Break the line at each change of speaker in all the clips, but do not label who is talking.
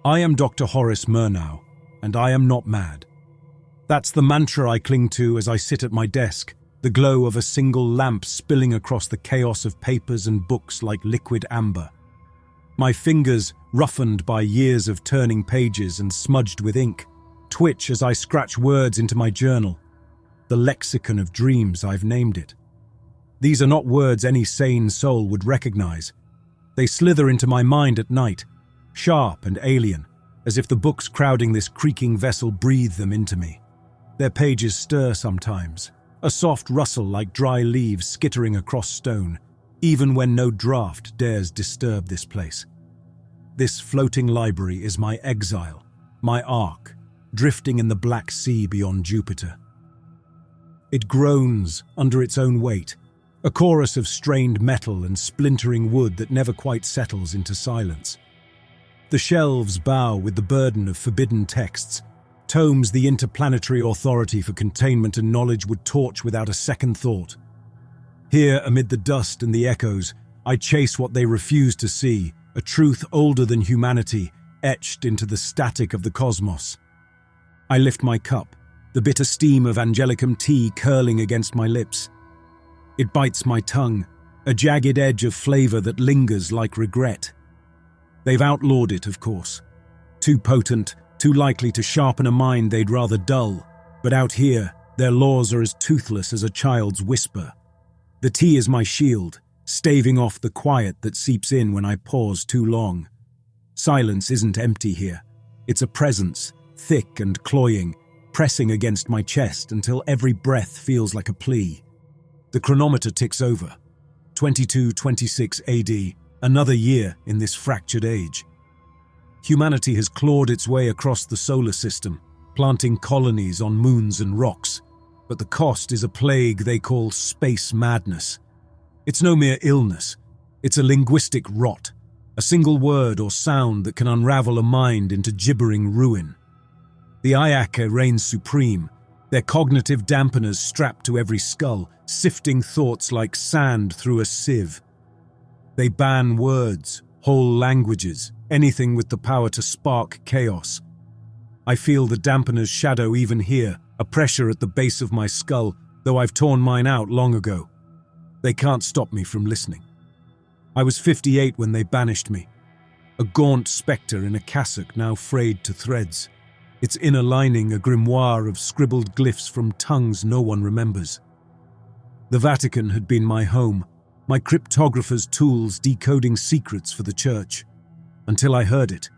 I am Dr. Horace Murnau, and I am not mad. That's the mantra I cling to as I sit at my desk, the glow of a single lamp spilling across the chaos of papers and books like liquid amber. My fingers, roughened by years of turning pages and smudged with ink, twitch as I scratch words into my journal. The lexicon of dreams, I've named it. These are not words any sane soul would recognize. They slither into my mind at night, sharp and alien, as if the books crowding this creaking vessel breathe them into me. Their pages stir sometimes, a soft rustle like dry leaves skittering across stone, even when no draught dares disturb this place. This floating library is my exile, my ark, drifting in the Black Sea beyond Jupiter. It groans under its own weight, a chorus of strained metal and splintering wood that never quite settles into silence. The shelves bow with the burden of forbidden texts, tomes the interplanetary authority for containment and knowledge would torch without a second thought. Here, amid the dust and the echoes, I chase what they refuse to see, a truth older than humanity, etched into the static of the cosmos. I lift my cup, the bitter steam of angelicum tea curling against my lips. It bites my tongue, a jagged edge of flavor that lingers like regret. They've outlawed it, of course. Too potent, too likely to sharpen a mind they'd rather dull. But out here, their laws are as toothless as a child's whisper. The tea is my shield, staving off the quiet that seeps in when I pause too long. Silence isn't empty here. It's a presence, thick and cloying, pressing against my chest until every breath feels like a plea. The chronometer ticks over. 2226 AD, another year in this fractured age. Humanity has clawed its way across the solar system, planting colonies on moons and rocks, but the cost is a plague they call space madness. It's no mere illness, it's a linguistic rot, a single word or sound that can unravel a mind into gibbering ruin. The Ayaka reign supreme, their cognitive dampeners strapped to every skull, sifting thoughts like sand through a sieve. They ban words, whole languages, anything with the power to spark chaos. I feel the dampener's shadow even here, a pressure at the base of my skull, though I've torn mine out long ago. They can't stop me from listening. I was 58 when they banished me, a gaunt spectre in a cassock now frayed to threads, its inner lining a grimoire of scribbled glyphs from tongues no one remembers. The Vatican had been my home, my cryptographer's tools decoding secrets for the church, until I heard it.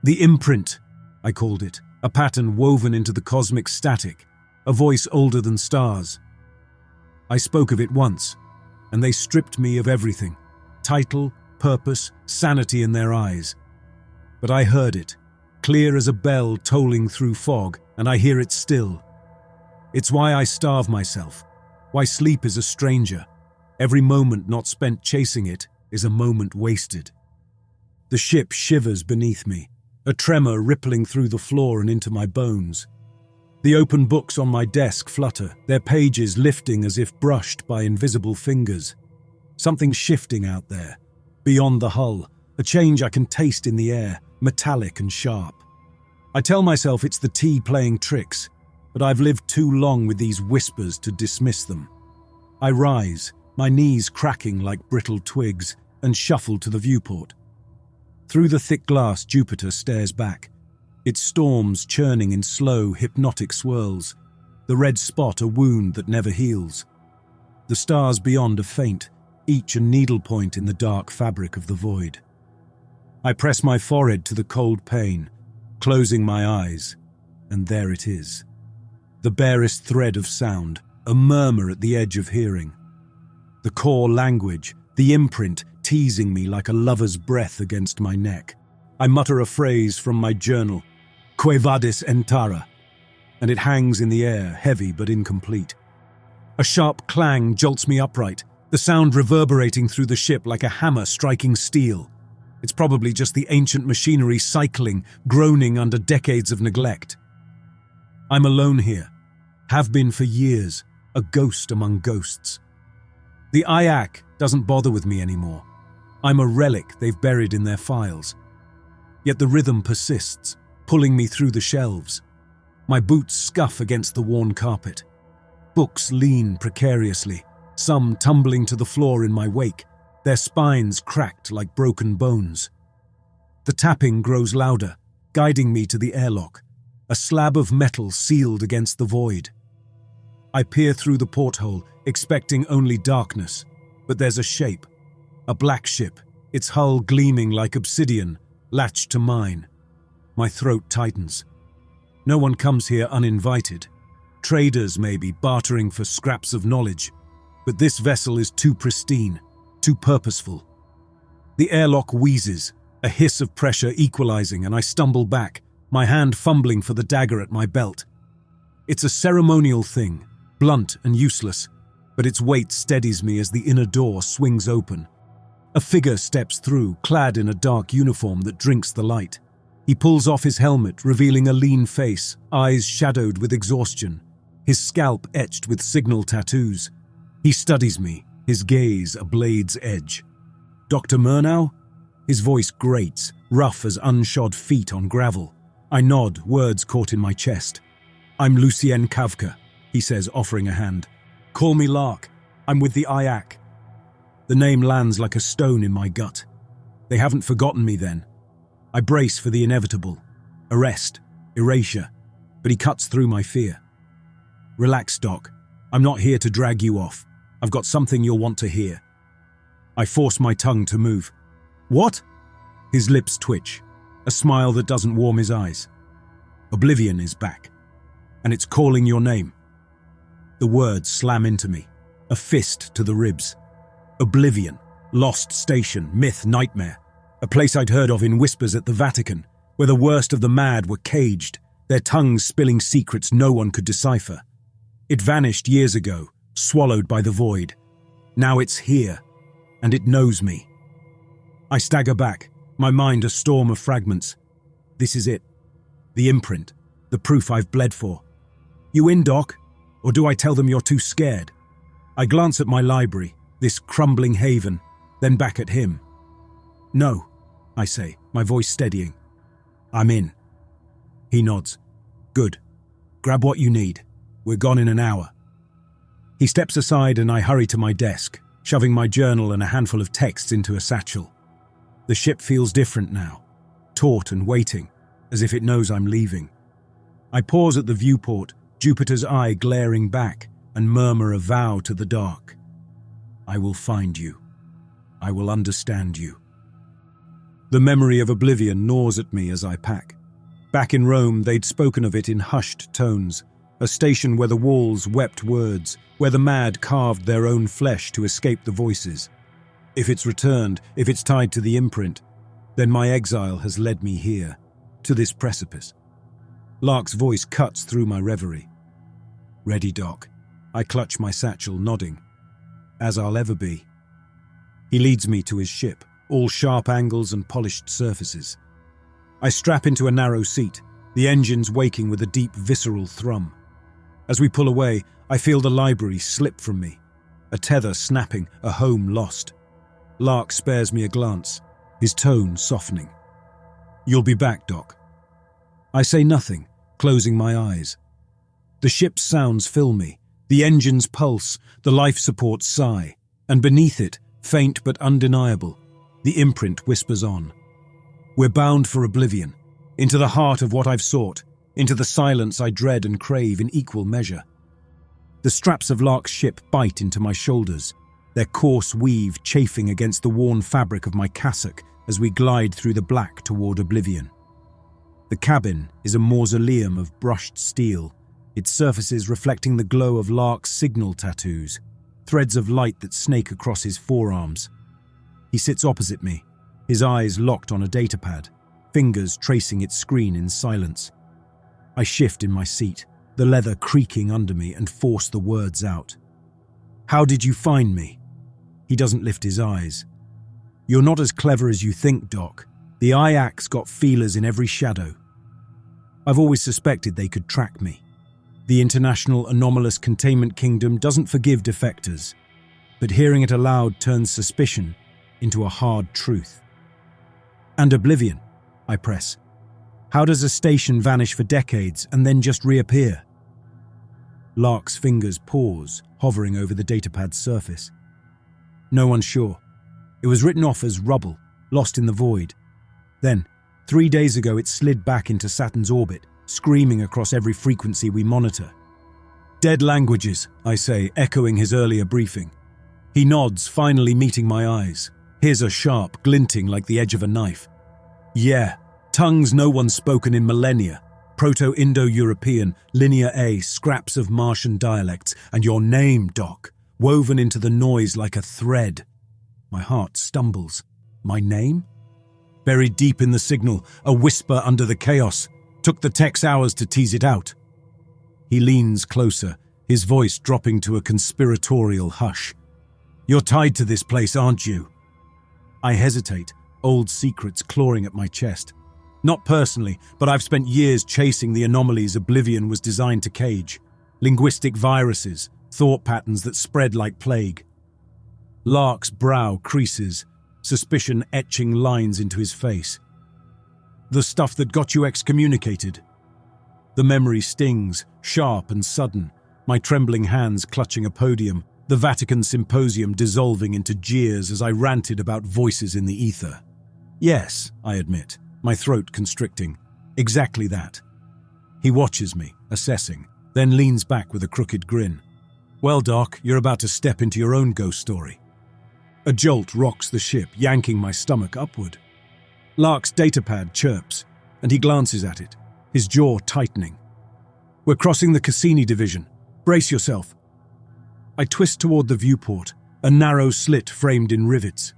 The imprint, I called it, a pattern woven into the cosmic static, a voice older than stars. I spoke of it once, and they stripped me of everything, title, purpose, sanity in their eyes. But I heard it, clear as a bell tolling through fog, and I hear it still. It's why I starve myself, why sleep is a stranger. Every moment not spent chasing it is a moment wasted. The ship shivers beneath me, a tremor rippling through the floor and into my bones. The open books on my desk flutter, their pages lifting as if brushed by invisible fingers. Something shifting out there, beyond the hull, a change I can taste in the air, metallic and sharp. I tell myself it's the tea playing tricks, but I've lived too long with these whispers to dismiss them. I rise, my knees cracking like brittle twigs, and shuffle to the viewport. Through the thick glass, Jupiter stares back, its storms churning in slow, hypnotic swirls, the red spot a wound that never heals. The stars beyond are faint, each a needlepoint in the dark fabric of the void. I press my forehead to the cold pane, closing my eyes, and there it is. The barest thread of sound, a murmur at the edge of hearing. The core language, the imprint, teasing me like a lover's breath against my neck. I mutter a phrase from my journal, "Que vadis entara," and it hangs in the air, heavy but incomplete. A sharp clang jolts me upright, the sound reverberating through the ship like a hammer striking steel. It's probably just the ancient machinery cycling, groaning under decades of neglect. I'm alone here, have been for years, a ghost among ghosts. The IAC doesn't bother with me anymore. I'm a relic they've buried in their files. yet the rhythm persists, pulling me through the shelves. My boots scuff against the worn carpet. Books lean precariously, some tumbling to the floor in my wake, their spines cracked like broken bones. The tapping grows louder, guiding me to the airlock, a slab of metal sealed against the void. I peer through the porthole, expecting only darkness, but there's a shape, a black ship, its hull gleaming like obsidian, latched to mine. My throat tightens. No one comes here uninvited. Traders maybe, bartering for scraps of knowledge. But this vessel is too pristine, too purposeful. The airlock wheezes, a hiss of pressure equalizing, and I stumble back, my hand fumbling for the dagger at my belt. It's a ceremonial thing, blunt and useless, but its weight steadies me as the inner door swings open. A figure steps through, clad in a dark uniform that drinks the light. He pulls off his helmet, revealing a lean face, eyes shadowed with exhaustion, his scalp etched with signal tattoos. He studies me, his gaze a blade's edge. Dr. Murnau? His voice grates, rough as unshod feet on gravel. I nod, words caught in my chest. I'm Lucien Kavka, he says, offering a hand. Call me Lark. I'm with the IAC. The name lands like a stone in my gut. They haven't forgotten me then. I brace for the inevitable. Arrest, erasure, but he cuts through my fear. Relax, Doc. I'm not here to drag you off. I've got something you'll want to hear. I force my tongue to move. What? His lips twitch, a smile that doesn't warm his eyes. Oblivion is back, and it's calling your name. The words slam into me, a fist to the ribs. Oblivion, lost station, myth, nightmare. A place I'd heard of in whispers at the Vatican, where the worst of the mad were caged, their tongues spilling secrets no one could decipher. It vanished years ago, swallowed by the void. Now it's here, and it knows me. I stagger back, my mind a storm of fragments. This is it. The imprint, the proof I've bled for. You in, Doc? Or do I tell them you're too scared? I glance at my library, this crumbling haven, then back at him. No, I say, my voice steadying. I'm in. He nods. Good. Grab what you need. We're gone in an hour. He steps aside and I hurry to my desk, shoving my journal and a handful of texts into a satchel. The ship feels different now, taut and waiting, as if it knows I'm leaving. I pause at the viewport, Jupiter's eye glaring back, and murmur a vow to the dark. I will find you. I will understand you. The memory of Oblivion gnaws at me as I pack. Back in Rome, they'd spoken of it in hushed tones, a station where the walls wept words, where the mad carved their own flesh to escape the voices. If it's returned, if it's tied to the imprint, then my exile has led me here, to this precipice. Lark's voice cuts through my reverie. Ready, Doc. I clutch my satchel, nodding. As I'll ever be. He leads me to his ship, all sharp angles and polished surfaces. I strap into a narrow seat, the engines waking with a deep, visceral thrum. As we pull away, I feel the library slip from me, a tether snapping, a home lost. Lark spares me a glance, his tone softening. You'll be back, Doc. I say nothing, closing my eyes. The ship's sounds fill me, the engine's pulse, the life support sigh, and beneath it, faint but undeniable, the imprint whispers on. We're bound for Oblivion, into the heart of what I've sought, into the silence I dread and crave in equal measure. The straps of Lark's ship bite into my shoulders, their coarse weave chafing against the worn fabric of my cassock as we glide through the black toward Oblivion. The cabin is a mausoleum of brushed steel, its surfaces reflecting the glow of Lark's signal tattoos, threads of light that snake across his forearms. He sits opposite me, his eyes locked on a datapad, fingers tracing its screen in silence. I shift in my seat, the leather creaking under me, and force the words out. How did you find me? He doesn't lift his eyes. You're not as clever as you think, Doc. The IAC's got feelers in every shadow. I've always suspected they could track me. The International Anomalous Containment Kingdom doesn't forgive defectors, but hearing it aloud turns suspicion into a hard truth. And Oblivion, I press. How does a station vanish for decades and then just reappear? Lark's fingers pause, hovering over the datapad's surface. No one's sure. It was written off as rubble, lost in the void. Then, 3 days ago, it slid back into Saturn's orbit, screaming across every frequency we monitor. Dead languages, I say, echoing his earlier briefing. He nods, finally meeting my eyes. His are sharp, glinting like the edge of a knife. Yeah, tongues no one's spoken in millennia. Proto-Indo-European, Linear A, scraps of Martian dialects, and your name, Doc, woven into the noise like a thread. My heart stumbles. My name? Buried deep in the signal, a whisper under the chaos. Took the techs hours to tease it out. He leans closer, his voice dropping to a conspiratorial hush. You're tied to this place, aren't you? I hesitate, old secrets clawing at my chest. Not personally, but I've spent years chasing the anomalies Oblivion was designed to cage. Linguistic viruses, thought patterns that spread like plague. Lark's brow creases, suspicion etching lines into his face. The stuff that got you excommunicated. The memory stings, sharp and sudden, my trembling hands clutching a podium, the Vatican symposium dissolving into jeers as I ranted about voices in the ether. Yes, I admit, my throat constricting. Exactly that. He watches me, assessing, then leans back with a crooked grin. Well, Doc, you're about to step into your own ghost story. A jolt rocks the ship, yanking my stomach upward. Lark's datapad chirps, and he glances at it, his jaw tightening. We're crossing the Cassini division. Brace yourself. I twist toward the viewport, a narrow slit framed in rivets.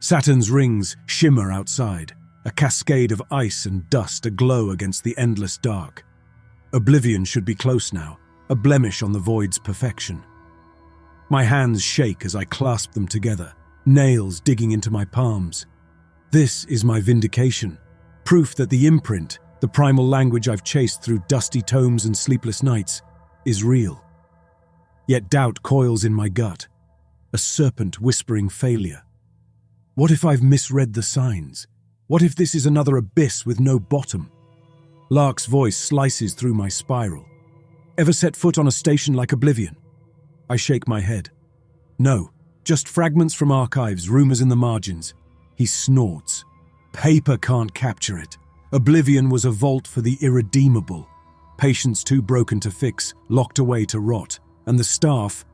Saturn's rings shimmer outside, a cascade of ice and dust aglow against the endless dark. Oblivion should be close now, a blemish on the void's perfection. My hands shake as I clasp them together, nails digging into my palms. This is my vindication, proof that the imprint, the primal language I've chased through dusty tomes and sleepless nights, is real. Yet doubt coils in my gut, a serpent whispering failure. What if I've misread the signs? What if this is another abyss with no bottom? Lark's voice slices through my spiral. Ever set foot on a station like Oblivion? I shake my head. No, just fragments from archives, rumors in the margins. He snorts. Paper can't capture it. Oblivion was a vault for the irredeemable. Patients too broken to fix, locked away to rot. And the staff...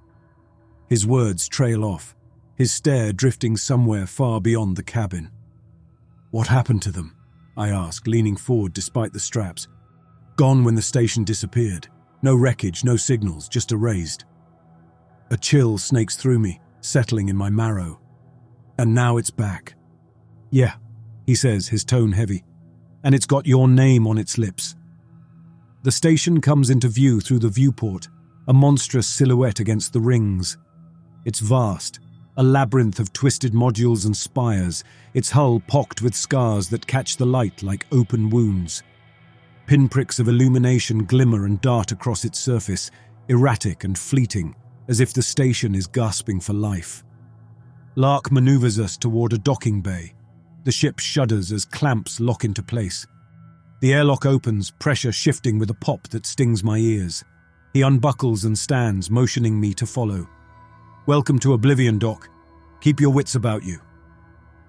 His words trail off, his stare drifting somewhere far beyond the cabin. What happened to them? I ask, leaning forward despite the straps. Gone when the station disappeared. No wreckage, no signals, just erased. A chill snakes through me, settling in my marrow. And now it's back. Yeah, he says, his tone heavy. And it's got your name on its lips. The station comes into view through the viewport, a monstrous silhouette against the rings. It's vast, a labyrinth of twisted modules and spires, its hull pocked with scars that catch the light like open wounds. Pinpricks of illumination glimmer and dart across its surface, erratic and fleeting, as if the station is gasping for life. Lark maneuvers us toward a docking bay. The ship shudders as clamps lock into place. The airlock opens, pressure shifting with a pop that stings my ears. He unbuckles and stands, motioning me to follow. Welcome to Oblivion, Doc. Keep your wits about you.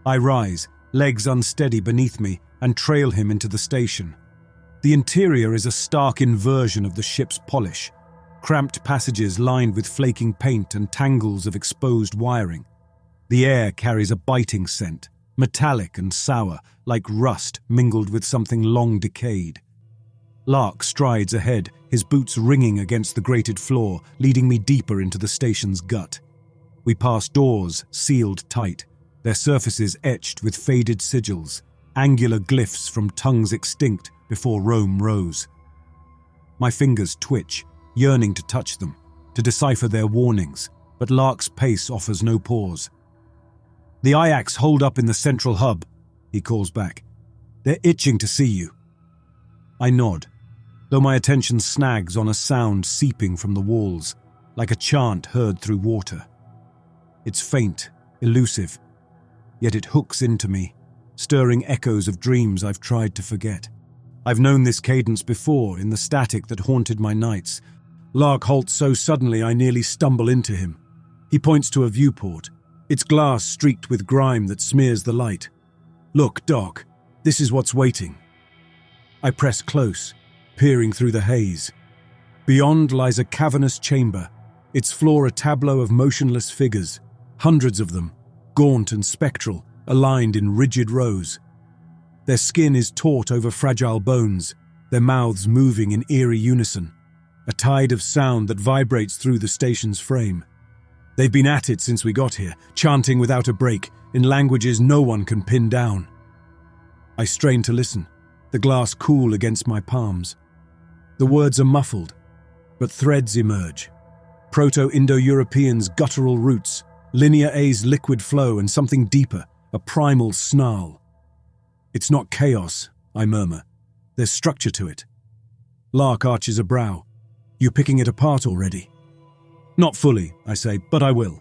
I rise, legs unsteady beneath me, and trail him into the station. The interior is a stark inversion of the ship's polish. Cramped passages lined with flaking paint and tangles of exposed wiring. The air carries a biting scent, metallic and sour, like rust mingled with something long decayed. Lark strides ahead, his boots ringing against the grated floor, leading me deeper into the station's gut. We pass doors sealed tight, their surfaces etched with faded sigils, angular glyphs from tongues extinct before Rome rose. My fingers twitch, yearning to touch them, to decipher their warnings, but Lark's pace offers no pause. The Ayaks hold up in the central hub, he calls back. They're itching to see you. I nod, though my attention snags on a sound seeping from the walls, like a chant heard through water. It's faint, elusive, yet it hooks into me, stirring echoes of dreams I've tried to forget. I've known this cadence before in the static that haunted my nights. Lark halts so suddenly I nearly stumble into him. He points to a viewport, its glass streaked with grime that smears the light. "Look, Doc, this is what's waiting." I press close, peering through the haze. Beyond lies a cavernous chamber, its floor a tableau of motionless figures, hundreds of them, gaunt and spectral, aligned in rigid rows. Their skin is taut over fragile bones, their mouths moving in eerie unison, a tide of sound that vibrates through the station's frame. They've been at it since we got here, chanting without a break, in languages no one can pin down. I strain to listen, the glass cool against my palms. The words are muffled, but threads emerge. Proto-Indo-European's guttural roots, Linear A's liquid flow, and something deeper, a primal snarl. "It's not chaos," I murmur. "There's structure to it." Lark arches a brow. "You picking it apart already?" "Not fully," I say, "but I will."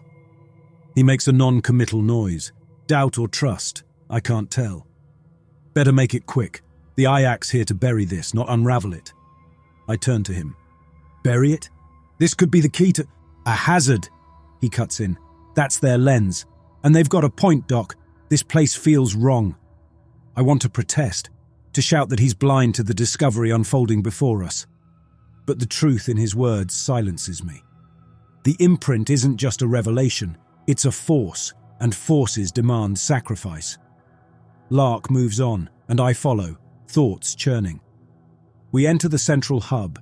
He makes a non-committal noise. Doubt or trust, I can't tell. "Better make it quick. The Ayak's here to bury this, not unravel it." I turn to him. "Bury it? This could be the key to—" "A hazard," he cuts in. "That's their lens. And they've got a point, Doc. This place feels wrong." I want to protest, to shout that he's blind to the discovery unfolding before us. But the truth in his words silences me. The imprint isn't just a revelation, it's a force, and forces demand sacrifice. Lark moves on, and I follow, thoughts churning. We enter the central hub,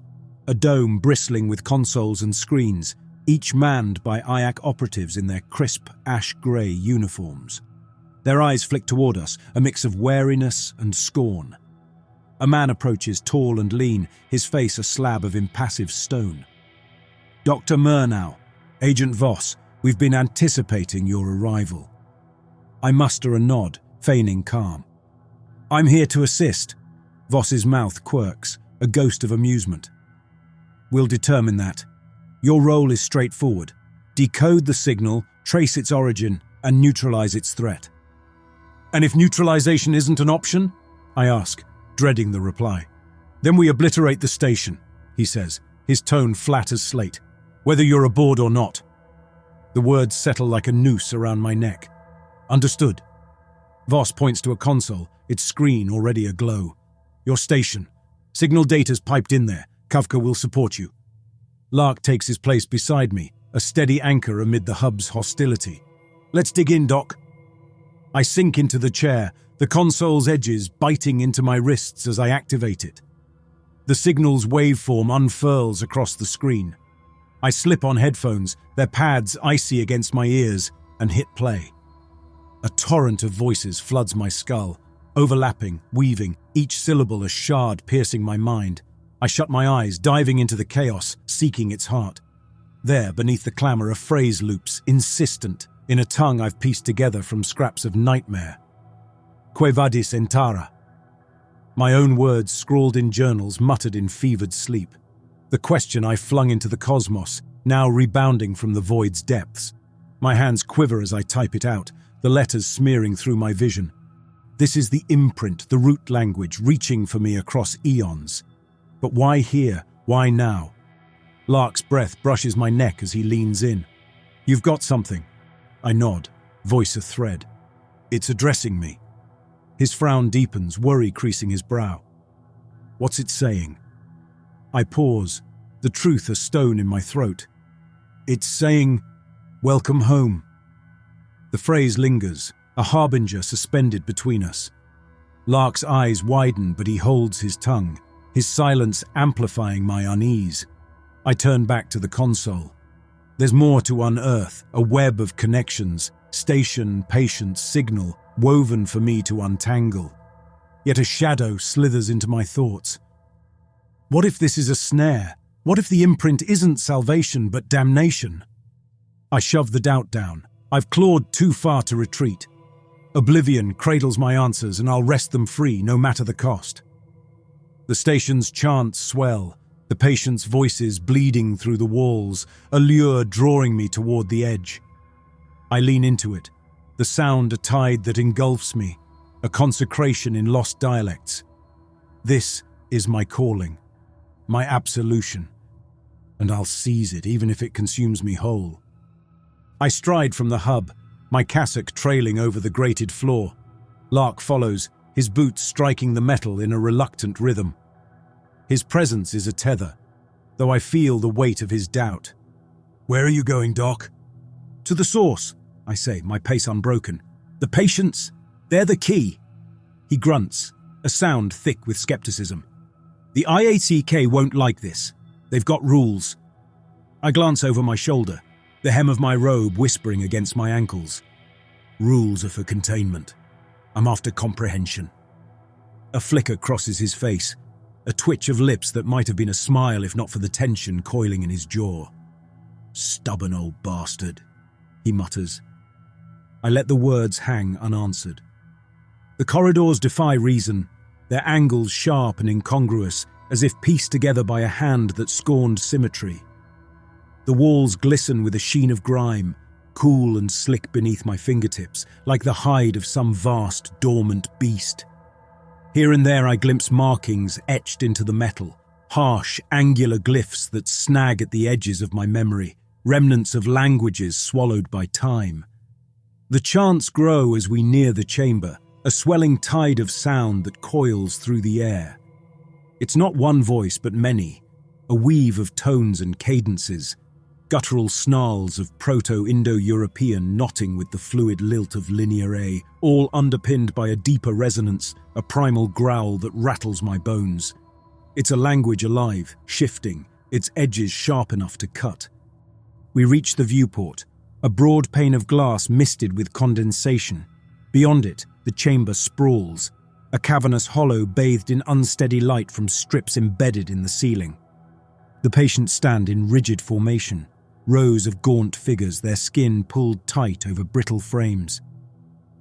a dome bristling with consoles and screens, each manned by Ayak operatives in their crisp, ash-grey uniforms. Their eyes flick toward us, a mix of wariness and scorn. A man approaches, tall and lean, his face a slab of impassive stone. "Dr. Murnau, Agent Voss, we've been anticipating your arrival." I muster a nod, feigning calm. "I'm here to assist." Voss's mouth quirks, a ghost of amusement. "We'll determine that. Your role is straightforward. Decode the signal, trace its origin, and neutralize its threat." "And if neutralization isn't an option?" I ask, dreading the reply. "Then we obliterate the station," he says, his tone flat as slate. "Whether you're aboard or not." The words settle like a noose around my neck. "Understood." Voss points to a console, its screen already aglow. "Your station. Signal data's piped in there. Kafka will support you." Lark takes his place beside me, a steady anchor amid the hub's hostility. "Let's dig in, Doc." I sink into the chair, the console's edges biting into my wrists as I activate it. The signal's waveform unfurls across the screen. I slip on headphones, their pads icy against my ears, and hit play. A torrent of voices floods my skull, overlapping, weaving, each syllable a shard piercing my mind. I shut my eyes, diving into the chaos, seeking its heart. There, beneath the clamour, a phrase loops, insistent, in a tongue I've pieced together from scraps of nightmare. "Que vadis entara." My own words scrawled in journals, muttered in fevered sleep. The question I flung into the cosmos, now rebounding from the void's depths. My hands quiver as I type it out, the letters smearing through my vision. This is the imprint, the root language, reaching for me across eons. But why here? Why now? Lark's breath brushes my neck as he leans in. "You've got something." I nod, voice a thread. "It's addressing me." His frown deepens, worry creasing his brow. "What's it saying?" I pause, the truth a stone in my throat. "It's saying, 'Welcome home.'" The phrase lingers, a harbinger suspended between us. Lark's eyes widen, but he holds his tongue, his silence amplifying my unease. I turn back to the console. There's more to unearth, a web of connections, station, patient, signal, woven for me to untangle. Yet a shadow slithers into my thoughts. What if this is a snare? What if the imprint isn't salvation but damnation? I shove the doubt down. I've clawed too far to retreat. Oblivion cradles my answers and I'll wrest them free, no matter the cost. The station's chants swell, the patient's voices bleeding through the walls, a lure drawing me toward the edge. I lean into it, the sound a tide that engulfs me. a consecration in lost dialects. This is my calling, my absolution, and I'll seize it even if it consumes me whole. I stride from the hub, my cassock trailing over the grated floor. Lark follows, his boots striking the metal in a reluctant rhythm. His presence is a tether, though I feel the weight of his doubt. "Where are you going, Doc?" "To the source," I say, my pace unbroken. "The patients, they're the key." He grunts, a sound thick with skepticism. "The IATK won't like this. They've got rules." I glance over my shoulder, the hem of my robe whispering against my ankles. Rules are for containment. I'm after comprehension. A flicker crosses his face, a twitch of lips that might have been a smile if not for the tension coiling in his jaw. "Stubborn old bastard," he mutters. I let the words hang unanswered. The corridors defy reason, their angles sharp and incongruous, as if pieced together by a hand that scorned symmetry. The walls glisten with a sheen of grime, cool and slick beneath my fingertips, like the hide of some vast, dormant beast. Here and there I glimpse markings etched into the metal, harsh, angular glyphs that snag at the edges of my memory, remnants of languages swallowed by time. The chants grow as we near the chamber, a swelling tide of sound that coils through the air. It's not one voice but many, a weave of tones and cadences, guttural snarls of Proto-Indo-European knotting with the fluid lilt of Linear A, all underpinned by a deeper resonance, a primal growl that rattles my bones. It's a language alive, shifting, its edges sharp enough to cut. We reach the viewport, a broad pane of glass misted with condensation. Beyond it, the chamber sprawls, a cavernous hollow bathed in unsteady light from strips embedded in the ceiling. The patients stand in rigid formation, rows of gaunt figures, their skin pulled tight over brittle frames.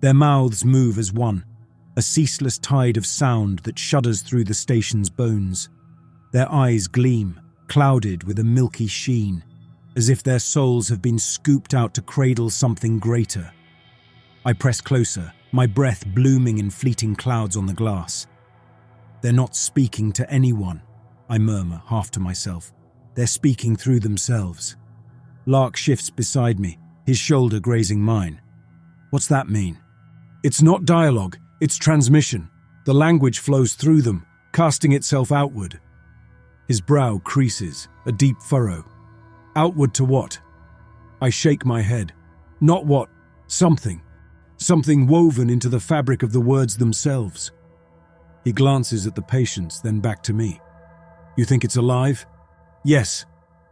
Their mouths move as one, a ceaseless tide of sound that shudders through the station's bones. Their eyes gleam, clouded with a milky sheen, as if their souls have been scooped out to cradle something greater. I press closer, my breath blooming in fleeting clouds on the glass. "They're not speaking to anyone," I murmur, half to myself. "They're speaking through themselves." Lark shifts beside me, his shoulder grazing mine. "What's that mean?" "It's not dialogue, it's transmission. The language flows through them, casting itself outward." His brow creases, a deep furrow. "Outward to what?" I shake my head. "Not what, something. Something woven into the fabric of the words themselves." He glances at the patients, then back to me. "You think it's alive?" "Yes,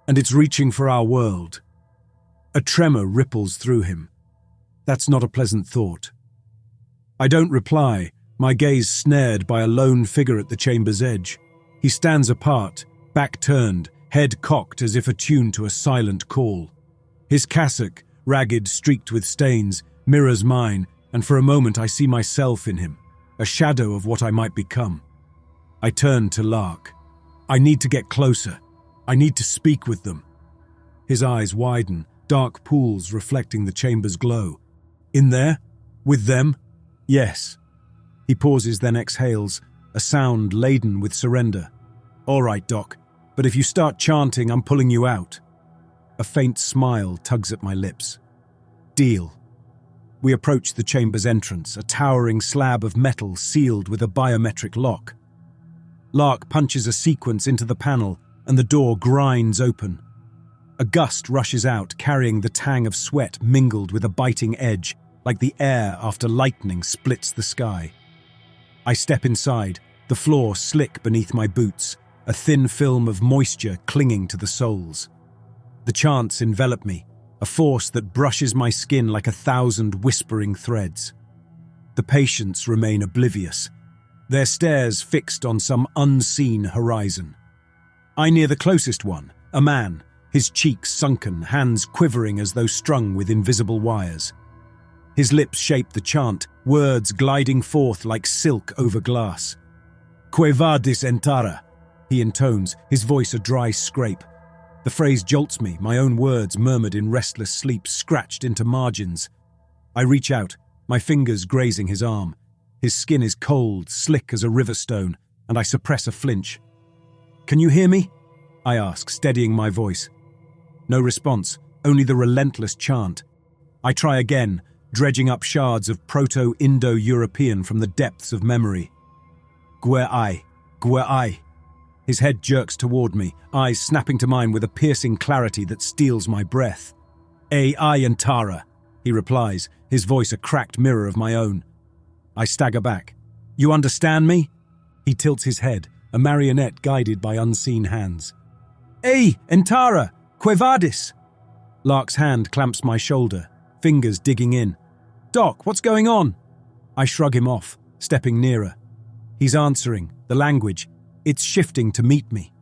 and it's reaching for our world." A tremor ripples through him. That's not a pleasant thought. I don't reply, my gaze snared by a lone figure at the chamber's edge. He stands apart, back turned, head cocked as if attuned to a silent call. His cassock, ragged, streaked with stains, mirrors mine, and for a moment I see myself in him, a shadow of what I might become. I turn to Lark. "I need to get closer. I need to speak with them." His eyes widen, dark pools reflecting the chamber's glow. "In there? With them?" "Yes." He pauses, then exhales, a sound laden with surrender. "All right, Doc, but if you start chanting, I'm pulling you out." A faint smile tugs at my lips. "Deal." We approach the chamber's entrance, a towering slab of metal sealed with a biometric lock. Lark punches a sequence into the panel, and the door grinds open. A gust rushes out, carrying the tang of sweat mingled with a biting edge, like the air after lightning splits the sky. I step inside, the floor slick beneath my boots, a thin film of moisture clinging to the soles. The chants envelop me, a force that brushes my skin like 1,000 whispering threads. The patients remain oblivious, their stares fixed on some unseen horizon. I near the closest one, a man, his cheeks sunken, hands quivering as though strung with invisible wires. His lips shape the chant, words gliding forth like silk over glass. "Que vadis entara," he intones, his voice a dry scrape. The phrase jolts me, my own words murmured in restless sleep scratched into margins. I reach out, my fingers grazing his arm. His skin is cold, slick as a river stone, and I suppress a flinch. "Can you hear me?" I ask, steadying my voice. No response, only the relentless chant. I try again, dredging up shards of Proto-Indo-European from the depths of memory. Gwe-ai, Gwe-ai. His head jerks toward me, eyes snapping to mine with a piercing clarity that steals my breath. "Ai and Tara," he replies, his voice a cracked mirror of my own. I stagger back. "You understand me?" He tilts his head, a marionette guided by unseen hands. "Ei, Entara, que vadis?" Lark's hand clamps my shoulder, fingers digging in. "Doc, what's going on?" I shrug him off, stepping nearer. He's answering, the language. It's shifting to meet me.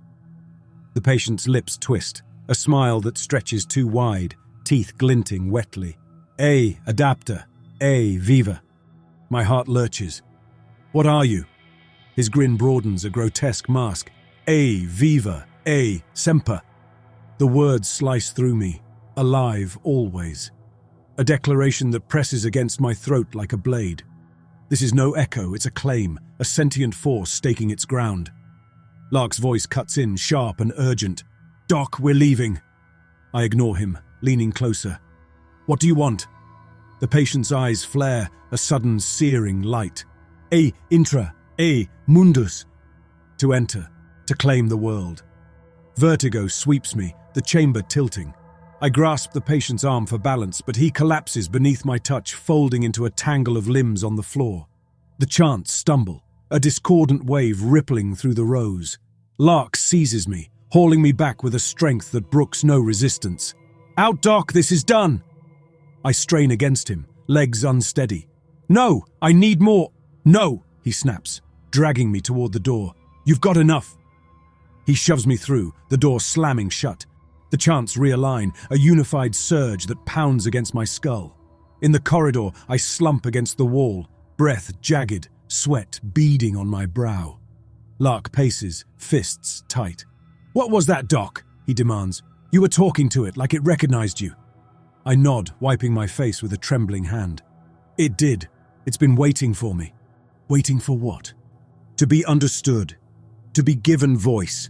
The patient's lips twist, a smile that stretches too wide, teeth glinting wetly. "Ei, adapter. Ei, viva." My heart lurches. "What are you?" His grin broadens, a grotesque mask. "Ei, viva. Ei, semper." The words slice through me, alive always. A declaration that presses against my throat like a blade. This is no echo, it's a claim, a sentient force staking its ground. Lark's voice cuts in, sharp and urgent. "Doc, we're leaving." I ignore him, leaning closer. "What do you want?" The patient's eyes flare, a sudden searing light. "Ei, intra, ei, mundus." To enter, to claim the world. Vertigo sweeps me, the chamber tilting. I grasp the patient's arm for balance, but he collapses beneath my touch, folding into a tangle of limbs on the floor. The chants stumble, a discordant wave rippling through the rows. Lark seizes me, hauling me back with a strength that brooks no resistance. "Out, Doc, this is done!" I strain against him, legs unsteady. "No, I need more." "No," he snaps, dragging me toward the door. "You've got enough." He shoves me through, the door slamming shut. The chants realign, a unified surge that pounds against my skull. In the corridor, I slump against the wall, breath jagged, sweat beading on my brow. Lark paces, fists tight. "What was that, Doc?" he demands. "You were talking to it like it recognized you." I nod, wiping my face with a trembling hand. "It did. It's been waiting for me." Waiting for what? To be understood. To be given voice.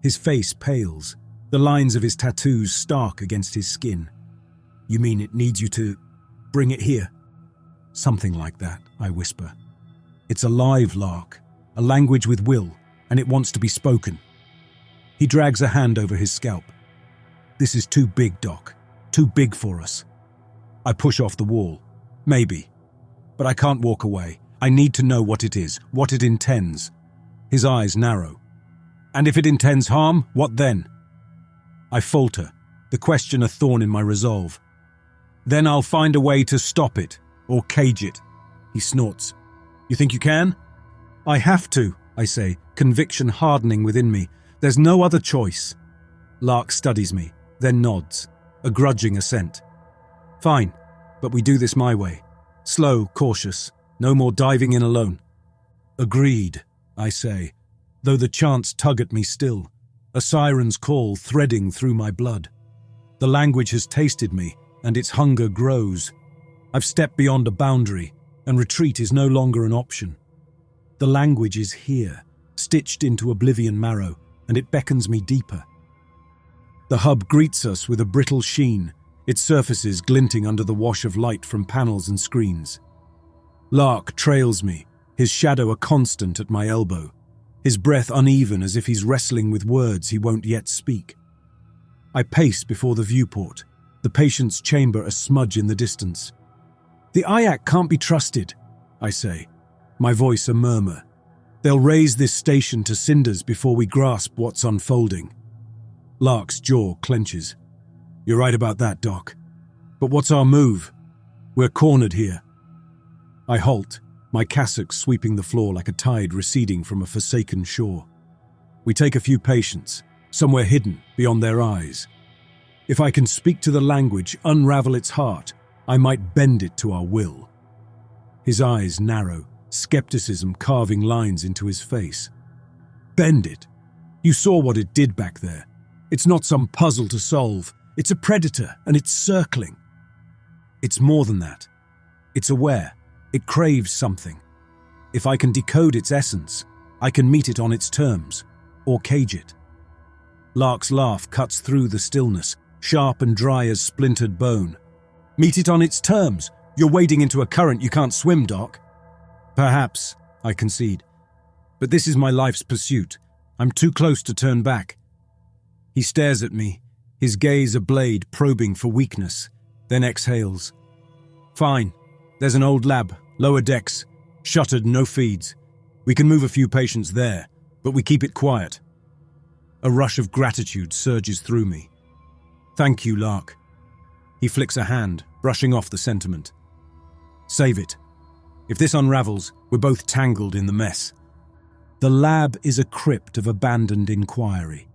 His face pales, the lines of his tattoos stark against his skin. "You mean it needs you to bring it here?" "Something like that," I whisper. "It's alive, Lark, a language with will, and it wants to be spoken." He drags a hand over his scalp. "This is too big, Doc. Too big for us." I push off the wall. "Maybe. But I can't walk away. I need to know what it is, what it intends." His eyes narrow. "And if it intends harm, what then?" I falter, the question a thorn in my resolve. "Then I'll find a way to stop it, or cage it." He snorts. "You think you can?" "I have to," I say, conviction hardening within me. "There's no other choice." Lark studies me, then nods, a grudging assent. "Fine, but we do this my way. Slow, cautious, no more diving in alone." "Agreed," I say, though the chants tug at me still, a siren's call threading through my blood. The language has tasted me, and its hunger grows. I've stepped beyond a boundary, and retreat is no longer an option. The language is here, stitched into Oblivion marrow, and it beckons me deeper. The hub greets us with a brittle sheen, its surfaces glinting under the wash of light from panels and screens. Lark trails me, his shadow a constant at my elbow, his breath uneven as if he's wrestling with words he won't yet speak. I pace before the viewport, the patient's chamber a smudge in the distance. "The Ayak can't be trusted," I say, my voice a murmur. "They'll raise this station to cinders before we grasp what's unfolding." Lark's jaw clenches. "You're right about that, Doc. But what's our move? We're cornered here." I halt, my cassock sweeping the floor like a tide receding from a forsaken shore. We take a few patients, somewhere hidden beyond their eyes. If I can speak to the language, unravel its heart, I might bend it to our will. His eyes narrow, skepticism carving lines into his face. "Bend it? You saw what it did back there. It's not some puzzle to solve. It's a predator, and it's circling." "It's more than that. It's aware. It craves something. If I can decode its essence, I can meet it on its terms, or cage it. Lark's laugh cuts through the stillness, sharp and dry as splintered bone. Meet it on its terms? You're wading into a current you can't swim, Doc. Perhaps, I concede. But this is my life's pursuit. I'm too close to turn back. He stares at me, his gaze a blade probing for weakness, then exhales. Fine. There's an old lab, lower decks, shuttered, no feeds. We can move a few patients there, but we keep it quiet. A rush of gratitude surges through me. Thank you, Lark. He flicks a hand, brushing off the sentiment. Save it. If this unravels, we're both tangled in the mess. The lab is a crypt of abandoned inquiry.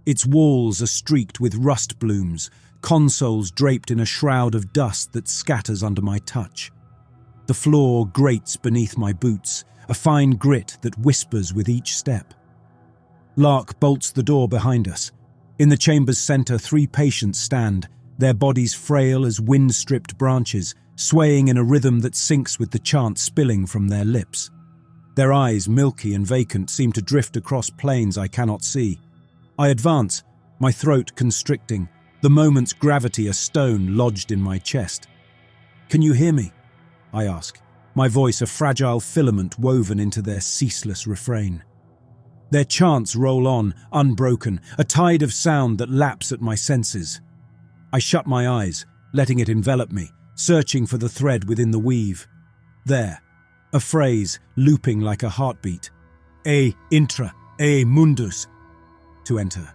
Its walls are streaked with rust blooms, consoles draped in a shroud of dust that scatters under my touch. The floor grates beneath my boots, a fine grit that whispers with each step. Lark bolts the door behind us. In the chamber's center, 3 patients stand, their bodies frail as wind-stripped branches, swaying in a rhythm that syncs with the chant spilling from their lips. Their eyes, milky and vacant, seem to drift across planes I cannot see. I advance, my throat constricting, the moment's gravity a stone lodged in my chest. Can you hear me? I ask, my voice a fragile filament woven into their ceaseless refrain. Their chants roll on, unbroken, a tide of sound that laps at my senses. I shut my eyes, letting it envelop me, searching for the thread within the weave. There, a phrase looping like a heartbeat. E intra, e mundus. To enter,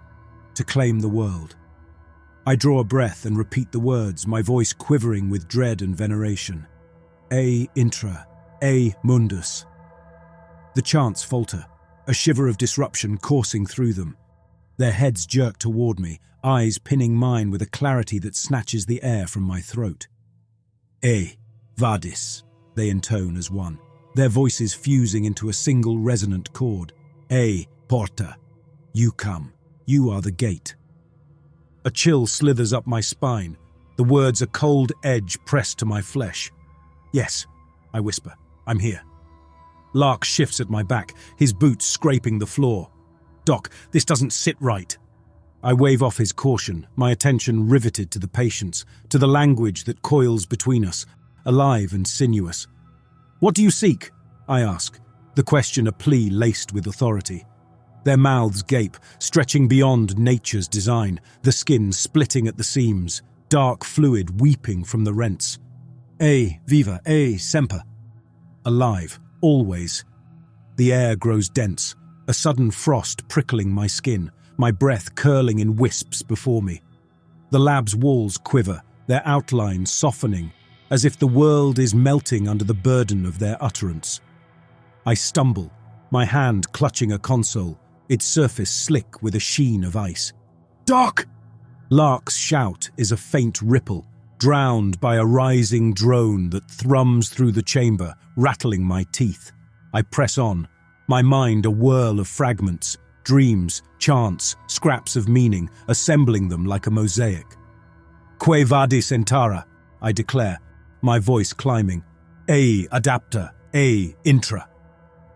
to claim the world. I draw a breath and repeat the words, my voice quivering with dread and veneration. E intra, e mundus. The chants falter, a shiver of disruption coursing through them. Their heads jerk toward me, eyes pinning mine with a clarity that snatches the air from my throat. E vadis, they intone as one, their voices fusing into a single resonant chord. E porta, you come, you are the gate. A chill slithers up my spine, the words a cold edge pressed to my flesh. Yes, I whisper, I'm here. Lark shifts at my back, his boots scraping the floor. Doc, this doesn't sit right. I wave off his caution, my attention riveted to the patients, to the language that coils between us, alive and sinuous. What do you seek? I ask, the question a plea laced with authority. Their mouths gape, stretching beyond nature's design, the skin splitting at the seams, dark fluid weeping from the rents. Viva, semper. Alive, always. The air grows dense, a sudden frost prickling my skin, my breath curling in wisps before me. The lab's walls quiver, their outlines softening, as if the world is melting under the burden of their utterance. I stumble, my hand clutching a console, its surface slick with a sheen of ice. Doc! Lark's shout is a faint ripple, drowned by a rising drone that thrums through the chamber, rattling my teeth. I press on, my mind a whirl of fragments, dreams, chants, scraps of meaning, assembling them like a mosaic. Que vadis entara, I declare, my voice climbing. Adapter, intra.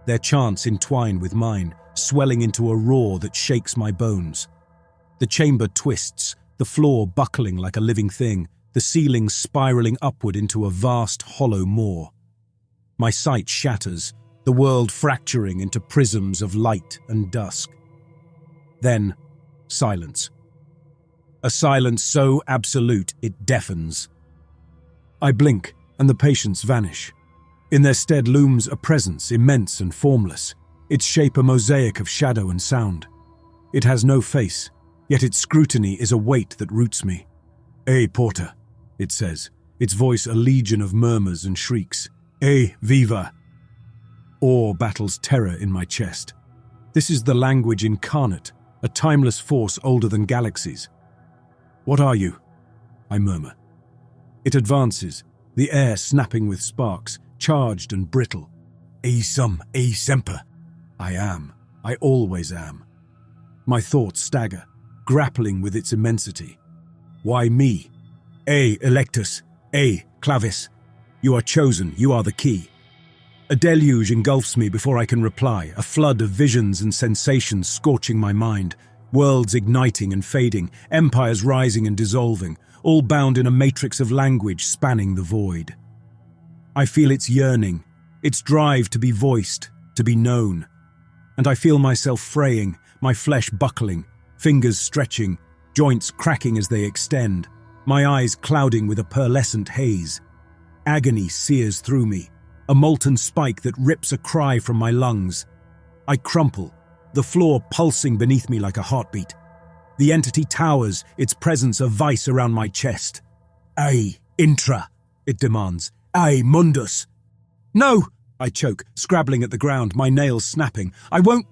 Their chants entwine with mine, swelling into a roar that shakes my bones. The chamber twists, the floor buckling like a living thing, the ceiling spiraling upward into a vast hollow maw. My sight shatters, the world fracturing into prisms of light and dusk. Then, silence. A silence so absolute it deafens. I blink, and the patients vanish. In their stead looms a presence immense and formless, its shape a mosaic of shadow and sound. It has no face, yet its scrutiny is a weight that roots me. Porter, it says, its voice a legion of murmurs and shrieks. Viva! Awe battles terror in my chest. This is the language incarnate, a timeless force older than galaxies. What are you? I murmur. It advances, the air snapping with sparks, charged and brittle. Sum, semper. I am. I always am. My thoughts stagger, grappling with its immensity. Why me? Electus, clavis. You are chosen, you are the key. A deluge engulfs me before I can reply, a flood of visions and sensations scorching my mind, worlds igniting and fading, empires rising and dissolving, all bound in a matrix of language spanning the void. I feel its yearning, its drive to be voiced, to be known. And I feel myself fraying, my flesh buckling, fingers stretching, joints cracking as they extend, my eyes clouding with a pearlescent haze. Agony sears through me, a molten spike that rips a cry from my lungs. I crumple, the floor pulsing beneath me like a heartbeat. The entity towers, its presence a vice around my chest. "Ei, intra," it demands. "Ei, mundus." "No!" I choke, scrabbling at the ground, my nails snapping. "I won't."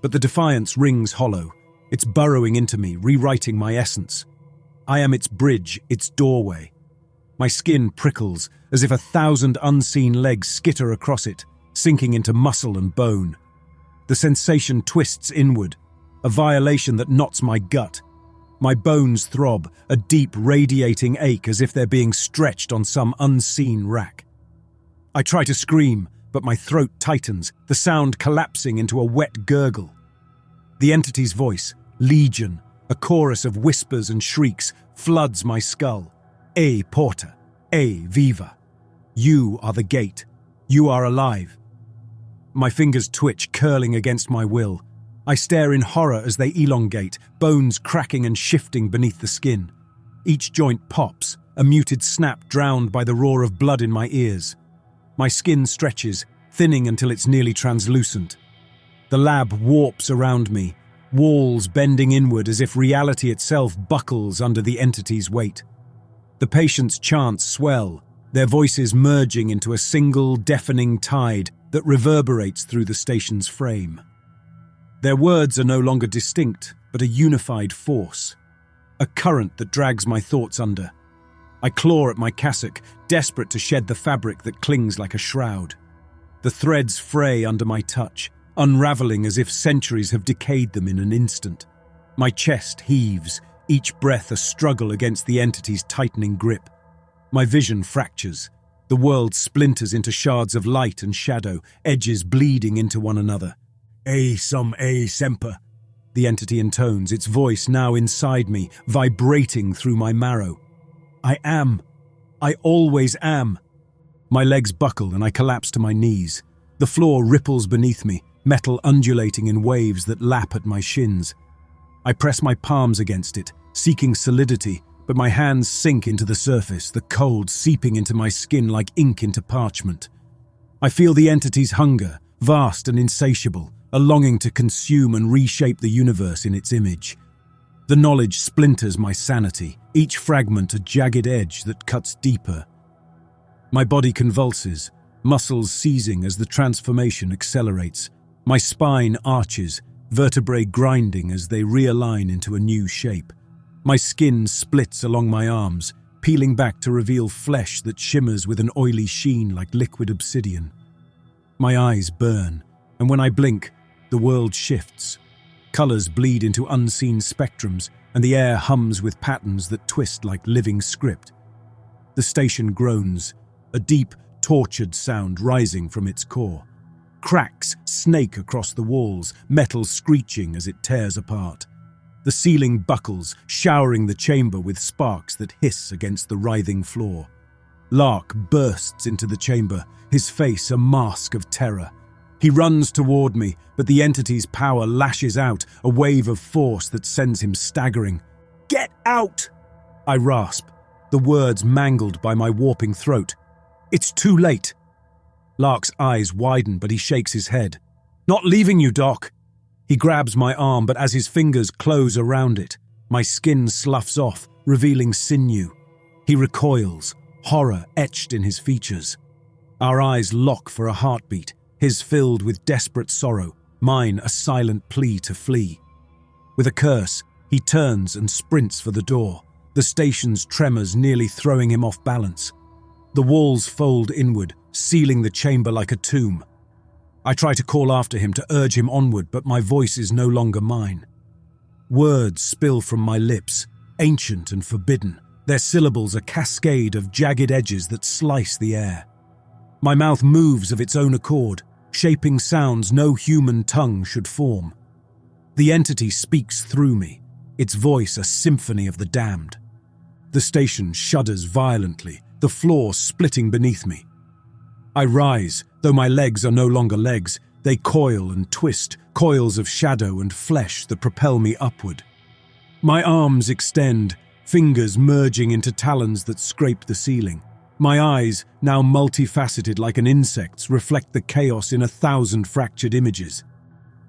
But the defiance rings hollow. It's burrowing into me, rewriting my essence. I am its bridge, its doorway. My skin prickles, as if 1,000 unseen legs skitter across it, sinking into muscle and bone. The sensation twists inward, a violation that knots my gut. My bones throb, a deep, radiating ache as if they're being stretched on some unseen rack. I try to scream, but my throat tightens, the sound collapsing into a wet gurgle. The entity's voice, legion, a chorus of whispers and shrieks, floods my skull. "E porta, e viva." You are the gate. You are alive. My fingers twitch, curling against my will. I stare in horror as they elongate, bones cracking and shifting beneath the skin. Each joint pops, a muted snap drowned by the roar of blood in my ears. My skin stretches, thinning until it's nearly translucent. The lab warps around me, walls bending inward as if reality itself buckles under the entity's weight. The patients' chants swell, their voices merging into a single deafening tide that reverberates through the station's frame. Their words are no longer distinct, but a unified force. A current that drags my thoughts under. I claw at my cassock, desperate to shed the fabric that clings like a shroud. The threads fray under my touch, unraveling as if centuries have decayed them in an instant. My chest heaves, each breath a struggle against the entity's tightening grip. My vision fractures. The world splinters into shards of light and shadow, edges bleeding into one another. "E sum e semper," the entity intones, its voice now inside me, vibrating through my marrow. I am. I always am. My legs buckle and I collapse to my knees. The floor ripples beneath me, metal undulating in waves that lap at my shins. I press my palms against it, seeking solidity, but my hands sink into the surface, the cold seeping into my skin like ink into parchment. I feel the entity's hunger, vast and insatiable, a longing to consume and reshape the universe in its image. The knowledge splinters my sanity, each fragment a jagged edge that cuts deeper. My body convulses, muscles seizing as the transformation accelerates. My spine arches, vertebrae grinding as they realign into a new shape. My skin splits along my arms, peeling back to reveal flesh that shimmers with an oily sheen like liquid obsidian. My eyes burn, and when I blink, the world shifts. Colors bleed into unseen spectrums, and the air hums with patterns that twist like living script. The station groans, a deep, tortured sound rising from its core. Cracks snake across the walls, metal screeching as it tears apart. The ceiling buckles, showering the chamber with sparks that hiss against the writhing floor. Lark bursts into the chamber, his face a mask of terror. He runs toward me, but the entity's power lashes out, a wave of force that sends him staggering. "Get out!" I rasp, the words mangled by my warping throat. "It's too late." Lark's eyes widen, but he shakes his head. "Not leaving you, Doc." He grabs my arm, but as his fingers close around it, my skin sloughs off, revealing sinew. He recoils, horror etched in his features. Our eyes lock for a heartbeat, his filled with desperate sorrow, mine a silent plea to flee. With a curse, he turns and sprints for the door, the station's tremors nearly throwing him off balance. The walls fold inward, sealing the chamber like a tomb. I try to call after him to urge him onward, but my voice is no longer mine. Words spill from my lips, ancient and forbidden, their syllables a cascade of jagged edges that slice the air. My mouth moves of its own accord, shaping sounds no human tongue should form. The entity speaks through me, its voice a symphony of the damned. The station shudders violently, the floor splitting beneath me. I rise, though my legs are no longer legs. They coil and twist, coils of shadow and flesh that propel me upward. My arms extend, fingers merging into talons that scrape the ceiling. My eyes, now multifaceted like an insect's, reflect the chaos in 1,000 fractured images.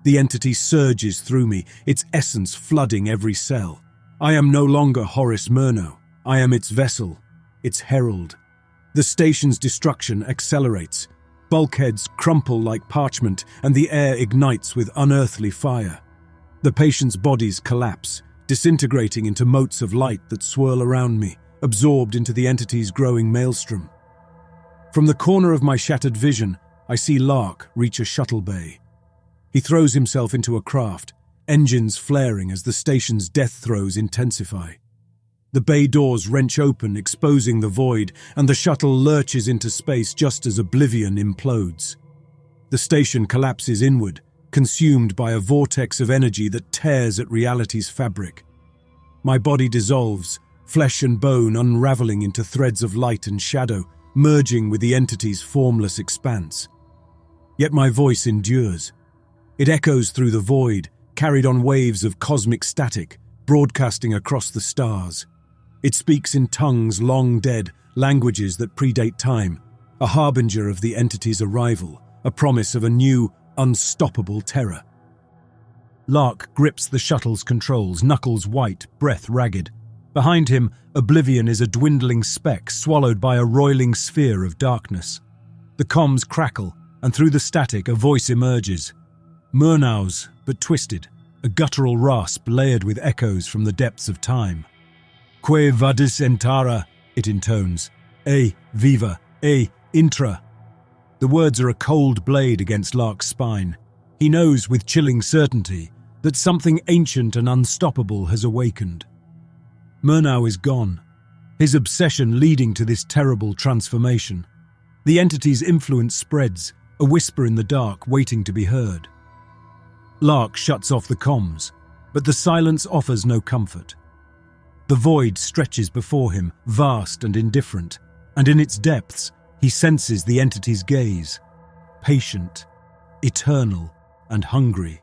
The entity surges through me, its essence flooding every cell. I am no longer Horace Murnau. I am its vessel, its herald. The station's destruction accelerates. Bulkheads crumple like parchment, and the air ignites with unearthly fire. The patient's bodies collapse, disintegrating into motes of light that swirl around me, absorbed into the entity's growing maelstrom. From the corner of my shattered vision, I see Lark reach a shuttle bay. He throws himself into a craft, engines flaring as the station's death throes intensify. The bay doors wrench open, exposing the void, and the shuttle lurches into space just as Oblivion implodes. The station collapses inward, consumed by a vortex of energy that tears at reality's fabric. My body dissolves, flesh and bone unraveling into threads of light and shadow, merging with the entity's formless expanse. Yet my voice endures. It echoes through the void, carried on waves of cosmic static, broadcasting across the stars. It speaks in tongues long dead, languages that predate time, a harbinger of the entity's arrival, a promise of a new, unstoppable terror. Lark grips the shuttle's controls, knuckles white, breath ragged. Behind him, Oblivion is a dwindling speck swallowed by a roiling sphere of darkness. The comms crackle, and through the static a voice emerges. Murnau's, but twisted, a guttural rasp layered with echoes from the depths of time. Que vadis entara, it intones. E viva, e intra. The words are a cold blade against Lark's spine. He knows with chilling certainty that something ancient and unstoppable has awakened. Murnau is gone, his obsession leading to this terrible transformation. The entity's influence spreads, a whisper in the dark waiting to be heard. Lark shuts off the comms, but the silence offers no comfort. The void stretches before him, vast and indifferent, and in its depths he senses the entity's gaze, patient, eternal, and hungry.